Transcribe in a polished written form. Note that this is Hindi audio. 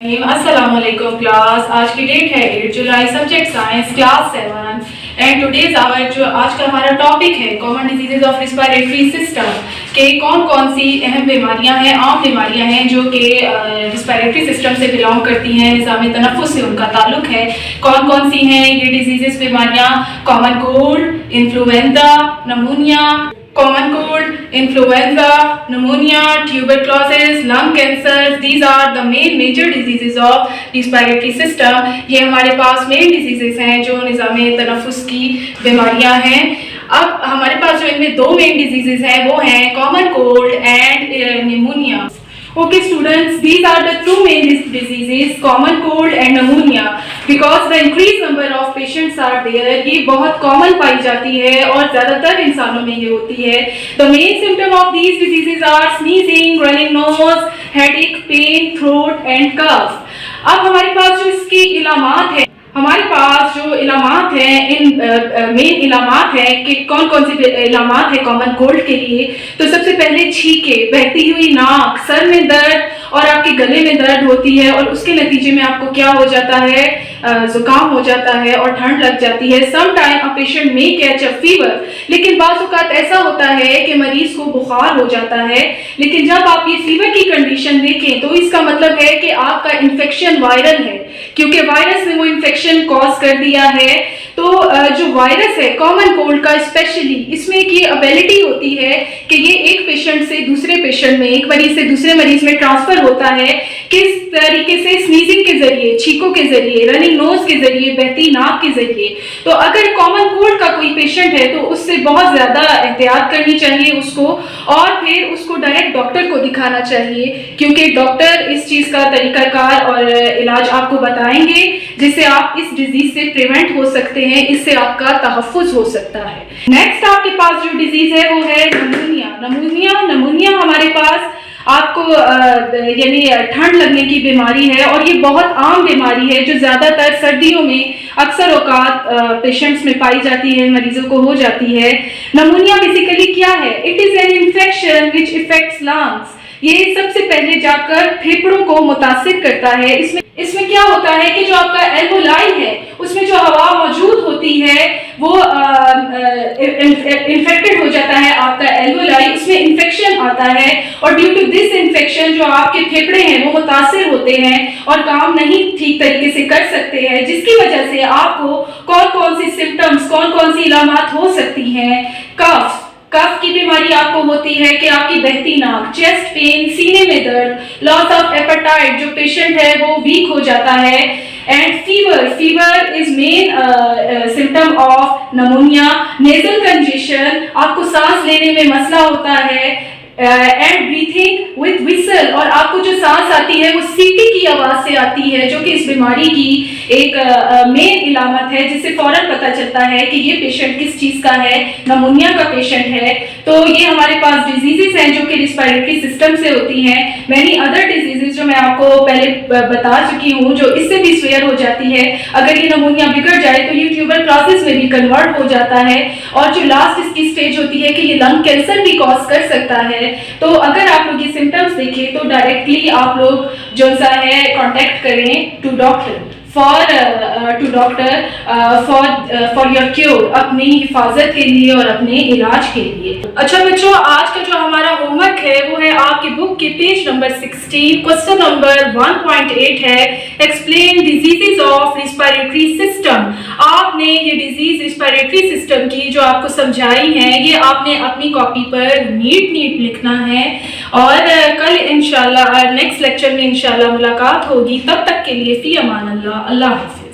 अस्सलामुअलैकुम क्लास। आज की डेट है 8 जुलाई, subject science, class 7 and today's आज का हमारा टॉपिक है common diseases of respiratory system के कौन कौन सी अहम बीमारियां हैं, आम बीमारियां हैं जो कि रिस्पिरेटरी सिस्टम से बिलोंग करती हैं, निज़ाम तनफ़ुस से उनका ताल्लुक है। कौन कौन सी हैं ये डिजीजेस बीमारियां? Common cold, influenza, नमूनिया, common cold, influenza, pneumonia, tuberculosis, lung cancer. These are the major diseases of respiratory system. ये हमारे पास मेन डिजीजेस हैं जो निज़ाम तनफ़ुस की बीमारियां हैं। अब हमारे पास जो इनमें दो मेन डिजीजेस हैं वो हैं common cold and pneumonia. Okay students, these are the two main diseases, common cold and pneumonia, because the increased number of patients are there. ये बहुत common पाई जाती है और ज़्यादातर इंसानों में ये होती है। The main symptom of these diseases are sneezing, running nose, headache, pain, throat and cough. अब हमारे पास जो इसकी इलामात है, हमारे पास जो इलामात हैं, इन मेन इलामात हैं कि कौन कौन सी इलामात है कॉमन कोल्ड के लिए। तो सबसे पहले छींके, बहती हुई नाक, सर में दर्द और आपके गले में दर्द होती है और उसके नतीजे में आपको क्या हो जाता है, जुकाम हो जाता है और ठंड लग जाती है। सम टाइम अ पेशेंट में कैच अ फीवर, लेकिन बाज़ औक़ात ऐसा होता है कि मरीज को बुखार हो जाता है। लेकिन जब आप ये फीवर की कंडीशन देखें तो इसका मतलब है कि आपका इन्फेक्शन वायरल है, क्योंकि वायरस ने वो इन्फेक्शन कॉज कर दिया है। तो जो वायरस है कॉमन कोल्ड का स्पेशली, इसमें एक ये एबिलिटी होती है कि ये एक पेशेंट से दूसरे पेशेंट में, एक मरीज से दूसरे मरीज में ट्रांसफर होता है। किस तरीके से? स्नीजिंग के जरिए, छींकों के जरिए, रनिंग नोज के जरिए, बहती नाक के जरिए। तो अगर कॉमन कोल्ड का कोई पेशेंट है तो उससे बहुत ज्यादा एहतियात करनी चाहिए उसको, और फिर उसको डायरेक्ट डॉक्टर को दिखाना चाहिए, क्योंकि डॉक्टर इस चीज का तरीकाकार और इलाज आपको बताएंगे जिससे आप इस डिजीज से प्रिवेंट हो सकते हैं, इससे आपका तहफ़्फ़ुज़ हो सकता है। नेक्स्ट आपके पास जो डिजीज है वो है नमूनिया। नमूनिया हमारे पास आपको यानी ठंड लगने की बीमारी है और ये बहुत आम बीमारी है जो ज़्यादातर सर्दियों में अक्सर औकात पेशेंट्स में पाई जाती है, मरीजों को हो जाती है। नमूनिया बेसिकली क्या है? It is an infection which effects lungs. ये सबसे पहले जाकर फेफड़ों को मुतासिर करता है। इसमें क्या होता है कि जो आपका एल्वोलाई है उसमें जो हवा मौजूद होती है वो इन्फेक्टेड हो जाता है आपका एल्वोलाई, उसमें इन्फेक्शन आता है और ड्यू टू दिस इन्फेक्शन जो आपके फेफड़े हैं वो मुतासिर होते हैं और काम नहीं ठीक तरीके से कर सकते हैं, जिसकी वजह से आपको कौन कौन सी सिम्टम्स, कौन कौन सी इलामात हो सकती हैं। कफ की बीमारी आपको होती है कि आपकी बहती नाक, चेस्ट पेन, सीने में दर्द, लॉस ऑफ एपेटाइट, जो पेशेंट है वो वीक हो जाता है, and fever is main symptom of pneumonia. Nasal congestion, आपको सांस लेने में मसला होता है, एंड ब्रीथिंग विद विसल, और आपको जो सांस आती है वो सीटी की आवाज से आती है, जो कि इस बीमारी की एक मेन इलामत है, जिससे फौरन पता चलता है कि ये पेशेंट किस चीज का है, नमोनिया का पेशेंट है। तो ये हमारे पास डिजीजेस हैं जो कि रिस्पिरेटरी सिस्टम से होती हैं। मैनी अदर डिजीजेस जो मैं आपको पहले बता चुकी हूँ जो इससे भी स्वेयर हो जाती है। अगर ये नमोनिया बिगड़ जाए तो ये ट्यूबरक्लोसिस में भी कन्वर्ट हो जाता है, और जो लास्ट इसकी स्टेज होती है कि ये लंग कैंसर भी कॉज कर सकता है। तो अगर आप लोग ये सिम्टम्स देखें तो डायरेक्टली आप लोग जो सा है कांटेक्ट करें to doctor for your cure, अपनी हिफाजत के लिए और अपने इलाज के लिए। अच्छा बच्चों, आज का जो हमारा होमवर्क है वो है आपकी बुक के पेज नंबर 16, क्वेश्चन नंबर 1.8 है, explain diseases of respiratory system. आपने ये डिजीज रिस्पिरेटरी सिस्टम की जो आपको समझाई है ये आपने अपनी कॉपी पर नीट लिखना है, और कल इंशाल्लाह नेक्स्ट लेक्चर में इंशाल्लाह मुलाकात होगी। तब तक के लिए फी अमान अल्लाह, अल्लाह हाफ़िज़।